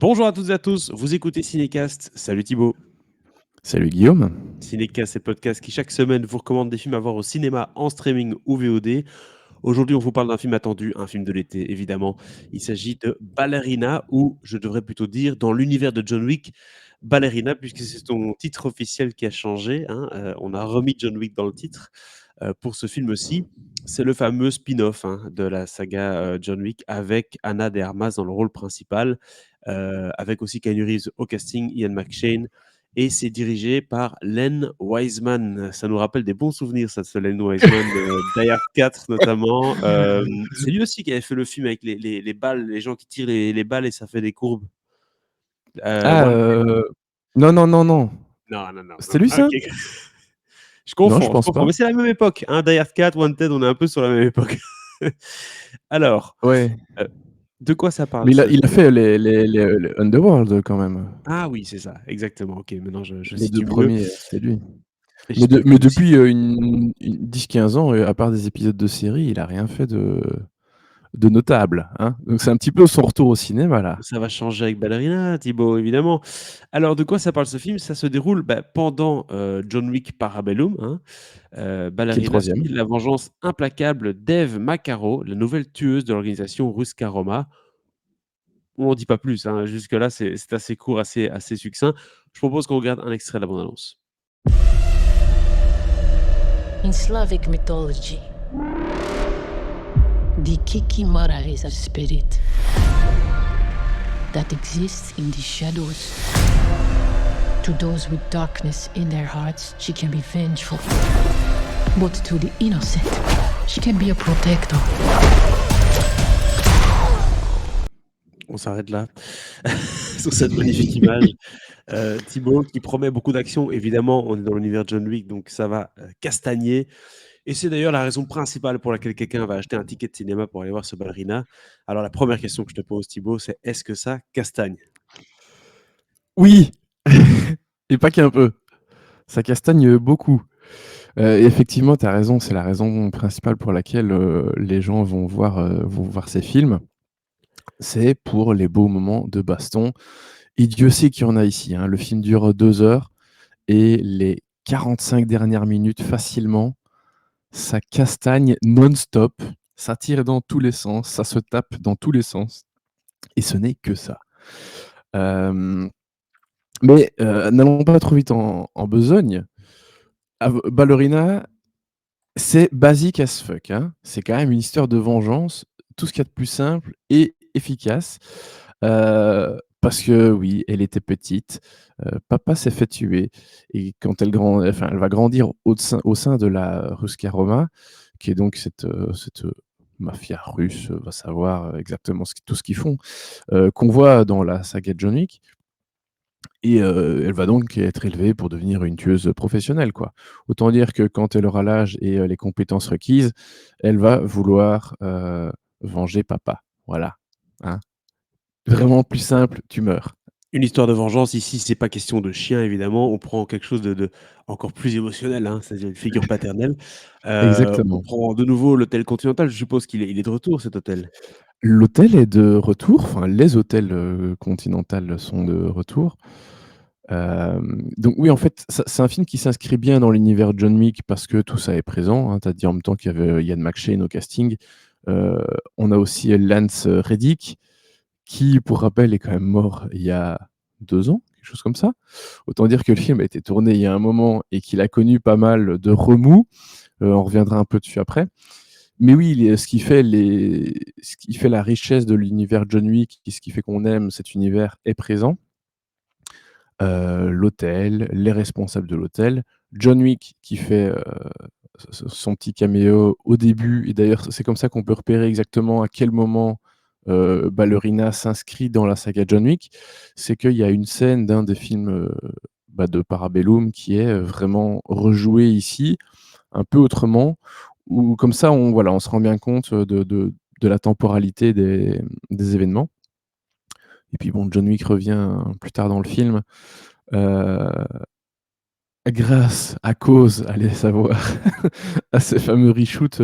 Bonjour à toutes et à tous, vous écoutez Cinécast. Salut Thibaut. Salut Guillaume. Cinécast, c'est le podcast qui chaque semaine vous recommande des films à voir au cinéma, en streaming ou VOD. Aujourd'hui, on vous parle d'un film attendu, un film de l'été évidemment. Il s'agit de Ballerina, ou je devrais plutôt dire dans l'univers de John Wick, Ballerina, puisque c'est son titre officiel qui a changé, hein. On a remis John Wick dans le titre pour ce film-ci. C'est le fameux spin-off, hein, de la saga John Wick, avec Ana de Armas dans le rôle principal, avec aussi Keanu Reeves au casting, Ian McShane, et c'est dirigé par Len Wiseman. Ça nous rappelle des bons souvenirs, ça, ce Len Wiseman, Die Hard 4 notamment. C'est lui aussi qui avait fait le film avec les balles, les gens qui tirent les balles et ça fait des courbes. Ah, Wanted. non, non, non, non. Non, non, non, non. C'était lui Ah, ok. ça? Je Non, je confonds, je pense confonds. pas. Mais c'est la même époque, hein, Die Hard 4, Wanted, on est un peu sur la même époque. Alors, Ouais. euh, de quoi ça parle Mais il a, ce il a film? fait les Underworld quand même. Ah oui, c'est ça, exactement. Ok, maintenant je Les deux situe mieux. premiers, c'était lui. Mais, J'espère que mais je depuis situe. 10-15 ans, à part des épisodes de série, il a rien fait de notable. Hein. Donc c'est un petit peu son retour au cinéma là. Ça va changer avec Ballerina, Thibaut, évidemment. Alors, de quoi ça parle ce film? Ça se déroule pendant John Wick Parabellum, hein. Qui est le Ballerina troisième. suit la vengeance implacable d'Eve Macaro, la nouvelle tueuse de l'organisation Ruska Roma. On n'en dit pas plus, hein. Jusque-là, c'est assez court, assez succinct. Je propose qu'on regarde un extrait de la bande-annonce. In Slavic mythology, the Kikimara is a spirit that exists in the shadows. To those with darkness in their hearts, she can be vengeful. But to the innocent, she can be a protector. On s'arrête là sur cette magnifique image. Thibaut qui promet beaucoup d'action. Évidemment, on est dans l'univers John Wick, donc ça va castagner. Et c'est d'ailleurs la raison principale pour laquelle quelqu'un va acheter un ticket de cinéma pour aller voir ce Ballerina. Alors la première question que je te pose, Thibaut, c'est est-ce que ça castagne? Oui. Et pas qu'un peu. Ça castagne beaucoup. Et effectivement, tu as raison, c'est la raison principale pour laquelle les gens vont voir ces films. C'est pour les beaux moments de baston. Et Dieu sait qu'il y en a ici. Hein. Le film dure 2 heures et les 45 dernières minutes, facilement, ça castagne non-stop. Ça tire dans tous les sens, ça se tape dans tous les sens. Et ce n'est que ça. Mais n'allons pas trop vite en besogne. Ballerina, c'est basique as fuck. Hein. C'est quand même une histoire de vengeance, tout ce qu'il y a de plus simple et efficace. Parce que oui, elle était petite, papa s'est fait tuer et quand elle va grandir au sein de la Ruska Roma, qui est donc cette mafia russe, va savoir exactement tout ce qu'ils font, qu'on voit dans la saga John Wick. Et elle va donc être élevée pour devenir une tueuse professionnelle, quoi. Autant dire que quand elle aura l'âge et les compétences requises, elle va vouloir venger papa. Voilà, hein. Vraiment plus simple, tu meurs. Une histoire de vengeance, ici, c'est pas question de chien, évidemment. On prend quelque chose de encore plus émotionnel, hein, c'est-à-dire une figure paternelle. On Exactement. prend de nouveau l'hôtel Continental. Je suppose qu'il est de retour, cet hôtel? L'hôtel est de retour, enfin les hôtels, Continental sont de retour. Donc oui, en fait, c'est un film qui s'inscrit bien dans l'univers John Wick parce que tout ça est présent, hein. Tu as dit en même temps qu'il y avait Ian McShane au casting. Heu, on a aussi Lance Reddick qui, pour rappel, est quand même mort il y a 2 ans, quelque chose comme ça. Autant dire que le film a été tourné il y a un moment et qu'il a connu pas mal de remous. On reviendra un peu dessus après. Mais oui, ce qui fait la richesse de l'univers John Wick et ce qui fait qu'on aime cet univers est présent. L'hôtel, les responsables de l'hôtel, John Wick qui fait, son petit caméo au début et d'ailleurs c'est comme ça qu'on peut repérer exactement à quel moment, Ballerina s'inscrit dans la saga John Wick. C'est qu'il y a une scène d'un des films, de Parabellum qui est, vraiment rejouée ici, un peu autrement, où comme ça on se rend bien compte, de la temporalité des événements. Et puis bon, John Wick revient plus tard dans le film, heu, à cause, allez savoir, à ces fameux reshoots,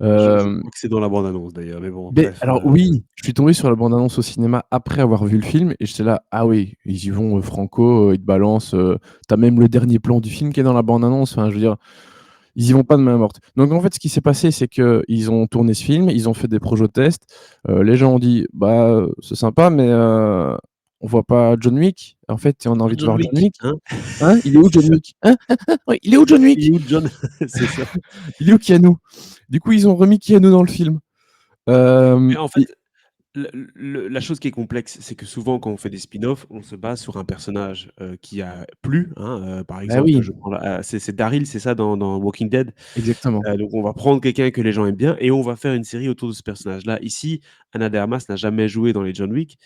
Je Hem, crois que c'est dans la bande annonce d'ailleurs, mais bon, beh, bref, alors oui, je suis tombé sur la bande annonce au cinéma après avoir vu le film et j'étais là: «Ah oui, ils y vont, franco, ils te balancent, tu même le dernier plan du film qui est dans la bande annonce». Enfin, je veux dire, ils y vont pas de main morte. Donc en fait, ce qui s'est passé, c'est qu'ils ont tourné ce film, ils ont fait des projo-tests, les gens ont dit: «Bah, c'est sympa, mais on voit pas John Wick. En fait, on a envie de John voir John Wick, Wick. hein? Hein? Il est où C'est John ça. Wick? Hein? Ouais, il est où John Il est Wick? où John? C'est ça. Il est où Keanu?» Du coup, ils ont remis Keanu dans le film. Mais en Et fait, la chose qui est complexe, c'est que souvent quand on fait des spin-offs, on se base sur un personnage, qui a plu, hein, par bah exemple, oui, je prends c'est Daryl, c'est ça dans Walking Dead? exactement. Donc on va prendre quelqu'un que les gens aiment bien et on va faire une série autour de ce personnage-là. Ici, Ana de Armas n'a jamais joué dans les John Wick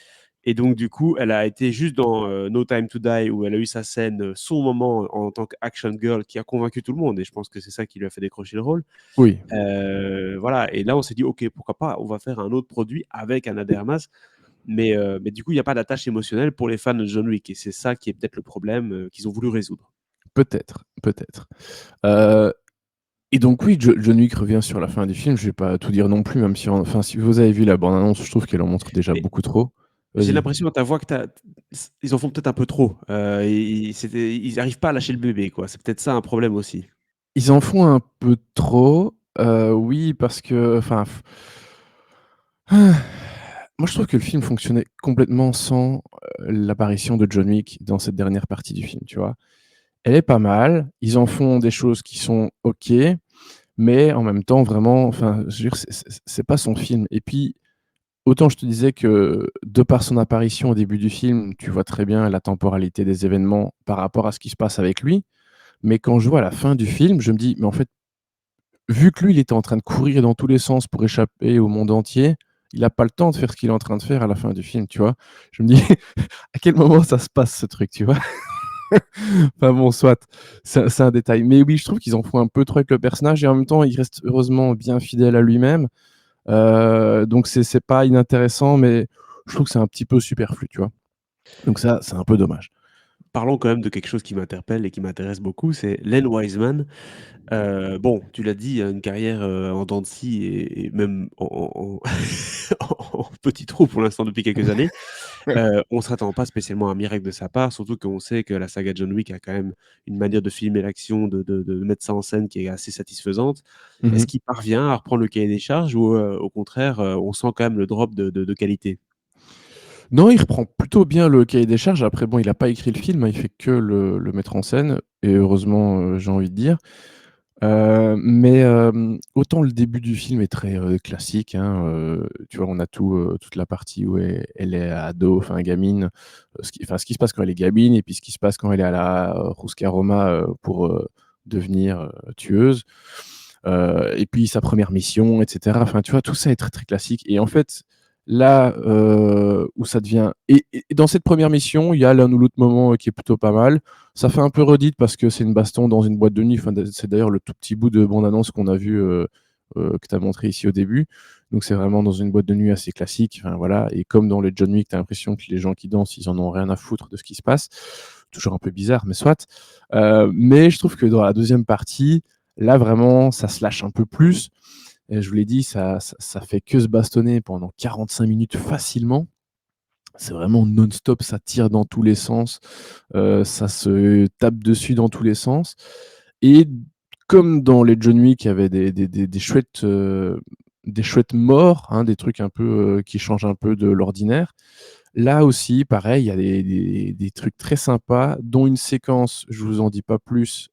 et donc du coup, elle a été juste dans, No Time to Die où elle a eu sa scène, son moment en tant qu'action girl qui a convaincu tout le monde et je pense que c'est ça qui lui a fait décrocher le rôle. Oui, Voilà et là on s'est dit: «OK, pourquoi pas, on va faire un autre produit avec Ana de Armas». Mais du coup, il y a pas d'attache émotionnelle pour les fans de John Wick et c'est ça qui est peut-être le problème, qu'ils ont voulu résoudre. peut-être, peut-être. Heu et donc oui, John Wick revient sur la fin du film. Je vais pas tout dire non plus, même si enfin, si vous avez vu la bande annonce, je trouve qu'elle en montre déjà Mais beaucoup trop. j'ai Vas-y. l'impression dans ta voix que ils en font peut-être un peu trop, ils arrivent pas à lâcher le bébé, quoi. C'est peut-être ça un problème aussi. Ils en font un peu trop, oui, parce que enfin, moi je trouve que le film fonctionnait complètement sans, l'apparition de John Wick dans cette dernière partie du film, tu vois? Elle est pas mal, ils en font des choses qui sont OK, mais en même temps vraiment, enfin, je veux dire, c'est pas son film et puis, autant je te disais que, de par son apparition au début du film, tu vois très bien la temporalité des événements par rapport à ce qui se passe avec lui, mais quand je vois à la fin du film, je me dis: «Mais en fait, vu que lui, il était en train de courir dans tous les sens pour échapper au monde entier, il a pas le temps de faire ce qu'il est en train de faire à la fin du film», tu vois? Je me dis: «À quel moment ça se passe ce truc?» tu vois? Enfin bon, soit, c'est un détail. Mais oui, je trouve qu'ils en font un peu trop avec le personnage et en même temps, il reste heureusement bien fidèle à lui-même. Donc c'est pas inintéressant, mais je trouve que c'est un petit peu superflu, tu vois? Donc ça, c'est un peu dommage. Parlons quand même de quelque chose qui m'interpelle et qui m'intéresse beaucoup, c'est Len Wiseman. Bon, tu l'as dit, il a une carrière, en dents de scie et même en en petit trou pour l'instant depuis quelques années. On ne s'attend pas spécialement à un miracle de sa part, surtout qu'on sait que la saga John Wick a quand même une manière de filmer l'action, de mettre ça en scène qui est assez satisfaisante. Mmh Est-ce mh. qu'il parvient à reprendre le cahier des charges ou, au contraire, on sent quand même le drop de qualité? Non, il reprend plutôt bien le cahier des charges. Après bon, il a pas écrit le film, hein, il fait que le mettre en scène et heureusement, j'ai envie de dire. Mais autant le début du film est très, classique, hein, tu vois, on a toute la partie où elle est ado, enfin gamine, ce qui se passe quand elle est gamine et puis ce qui se passe quand elle est à la Rosca-Roma, pour, devenir, tueuse. Et puis sa première mission et cetera. Enfin, tu vois, tout ça est très, très classique et en fait, là, où ça devient et dans cette première mission, il y a l'un ou l'autre moment, qui est plutôt pas mal. Ça fait un peu redite parce que c'est une baston dans une boîte de nuit. Enfin, c'est d'ailleurs le tout petit bout de bande annonce qu'on a vu, que tu as montré ici au début. Donc c'est vraiment dans une boîte de nuit assez classique, enfin voilà et comme dans les John Wick, tu as l'impression que les gens qui dansent, ils en ont rien à foutre de ce qui se passe. Toujours un peu bizarre, mais soit. Mais je trouve que dans la deuxième partie, là vraiment, ça se lâche un peu plus. Et je vous l'ai dit, ça fait que se bastonner pendant 45 minutes facilement. C'est vraiment non-stop, ça tire dans tous les sens, ça se tape dessus dans tous les sens et comme dans les John Wick, il y avait des chouettes morts, hein, des trucs un peu, qui changent un peu de l'ordinaire. Là aussi, pareil, il y a des trucs très sympas, dont une séquence, je vous en dis pas plus,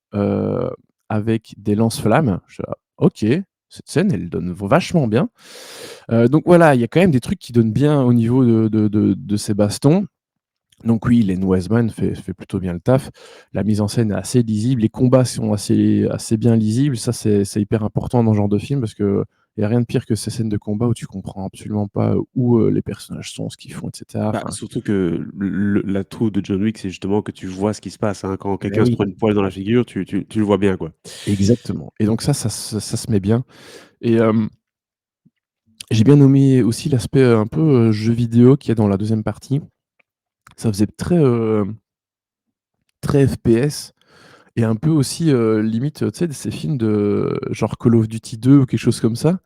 avec des lance-flammes. Je fais: «Ah OK, cette scène, elle donne vachement bien». Donc voilà, il y a quand même des trucs qui donnent bien au niveau de ces bastons. Donc oui, Len Wiseman fait plutôt bien le taf. La mise en scène est assez lisible, les combats sont assez bien lisibles. Ça, c'est hyper important dans ce genre de film parce qu'il y a rien de pire que ces scènes de combat où tu comprends absolument pas où, les personnages sont, ce qu'ils font et cetera. Bah, Enfin surtout que l'atout de John Wick, c'est justement que tu vois ce qui se passe, hein. Quand eh quelqu'un se oui, prend une poêle dans la figure, tu le vois bien, quoi. exactement et donc ça se met bien et j'ai bien nommé aussi l'aspect, un peu, jeu vidéo qu'il y a dans la deuxième partie. Ça faisait très, très FPS et un peu aussi, limite, tu sais, de ces films de genre Call of Duty 2 ou quelque chose comme ça.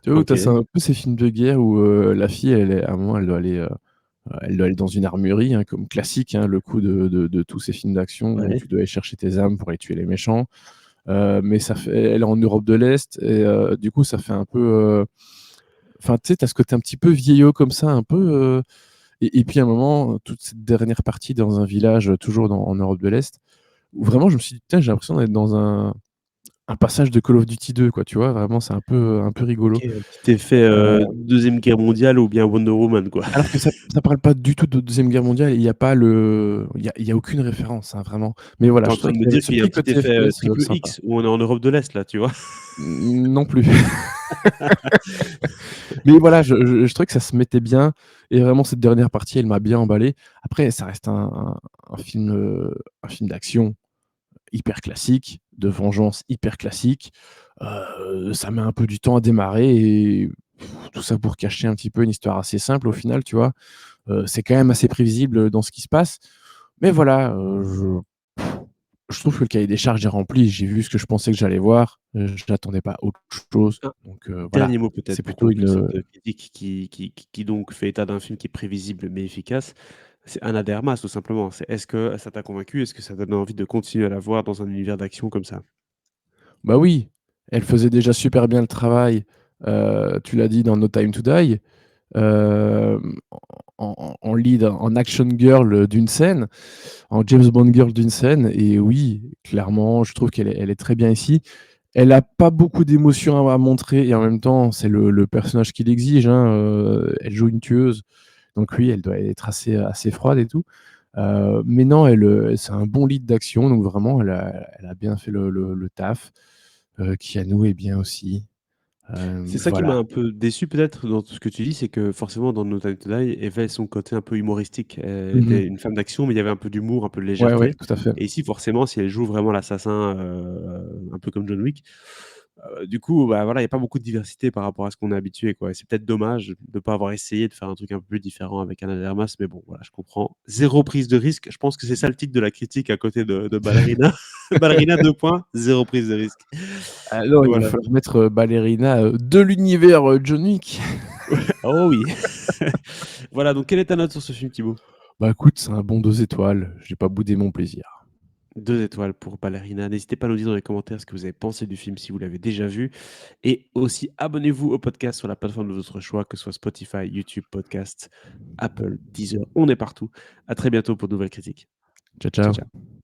Tu vois, où tu as OK. un peu ces films de guerre où, la fille, elle est à un moment, elle doit aller dans une armurerie, hein, comme classique, hein, le coup de tous ces films d'action où Ouais. tu dois aller chercher tes armes pour aller tuer les méchants. Mais elle est en Europe de l'Est et du coup, ça fait un peu, enfin, tu sais, tu as ce côté un petit peu vieillot comme ça, un peu, et puis à un moment, toute cette dernière partie dans un village, toujours en Europe de l'Est, où vraiment je me suis dit: «Putain, j'ai l'impression d'être dans un passage de Call of Duty 2, quoi», tu vois? Vraiment, c'est un peu OK, rigolo. un petit effet, Heu 2e guerre mondiale ou bien Wonder Woman, quoi. Alors que ça parle pas du tout de 2e guerre mondiale, il y a pas il y a aucune référence, hein, vraiment. Mais voilà, Tu es en je train trouvais de qu'il me y avait dire ce qu'il y a un petit petit côté effet, FPS, triple sympa. X où on est en Europe de l'Est, là, tu vois? Non plus. Mais voilà, je trouvais que ça se mettait bien et vraiment cette dernière partie, elle m'a bien emballé. Après, ça reste un film d'action hyper classique, de vengeance hyper classique. Ça met un peu du temps à démarrer et tout ça pour cacher un petit peu une histoire assez simple au final, tu vois? C'est quand même assez prévisible dans ce qui se passe. Mais voilà, je trouve que le cahier des charges est rempli. J'ai vu ce que je pensais que j'allais voir, je n'attendais pas autre chose. Un Donc voilà, dernier mot peut-être c'est pour plutôt conclure une, cette, critique qui donc fait état d'un film qui est prévisible mais efficace. C'est Ana de Armas tout simplement. C'est est-ce que ça t'a convaincu? Est-ce que ça donne envie de continuer à la voir dans un univers d'action comme ça? bah oui, elle faisait déjà super bien le travail, tu l'as dit dans No Time to Die, en lead, en action girl, d'une scène, en James Bond girl d'une scène et oui, clairement, je trouve elle est très bien ici. Elle a pas beaucoup d'émotions à montrer et en même temps, c'est le personnage qui l'exige, hein, elle joue une tueuse, donc oui, elle doit être assez froide et tout. Mais non, c'est un bon lead d'action, donc vraiment elle a bien fait le taf. Keanu est bien aussi. C'est ça qui m'a Voilà. un peu déçu peut-être dans tout ce que tu dis, c'est que forcément dans No Time to Die, Eva a son côté un peu humoristique. Elle Mmh. était une femme d'action, mais il y avait un peu d'humour, un peu de Ouais, ouais, légèreté tout à fait. et ici forcément si elle joue vraiment l'assassin, un peu comme John Wick, du coup, bah, voilà, il y a pas beaucoup de diversité par rapport à ce qu'on est habitué, quoi et c'est peut-être dommage de pas avoir essayé de faire un truc un peu plus différent avec Ana de Armas, mais bon, voilà, je comprends. Zéro prise de risque, je pense que c'est ça le titre de la critique à côté de Ballerina. Ballerina 2 points, 0 prise de risque. Ah non, il va Voilà. falloir mettre, Ballerina, de l'univers, John Wick. Oh oui! Voilà, donc quelle est ta note sur ce film, Thibaut? Bah, écoute, c'est un bon 2 étoiles, j'ai pas boudé mon plaisir. 2 étoiles pour Ballerina. N'hésitez pas à nous dire dans les commentaires ce que vous avez pensé du film si vous l'avez déjà vu. Et aussi, abonnez-vous au podcast sur la plateforme de votre choix, que ce soit Spotify, YouTube Podcast, Apple, Deezer, on est partout. À très bientôt pour de nouvelles critiques. Ciao, Ciao, ciao. ciao.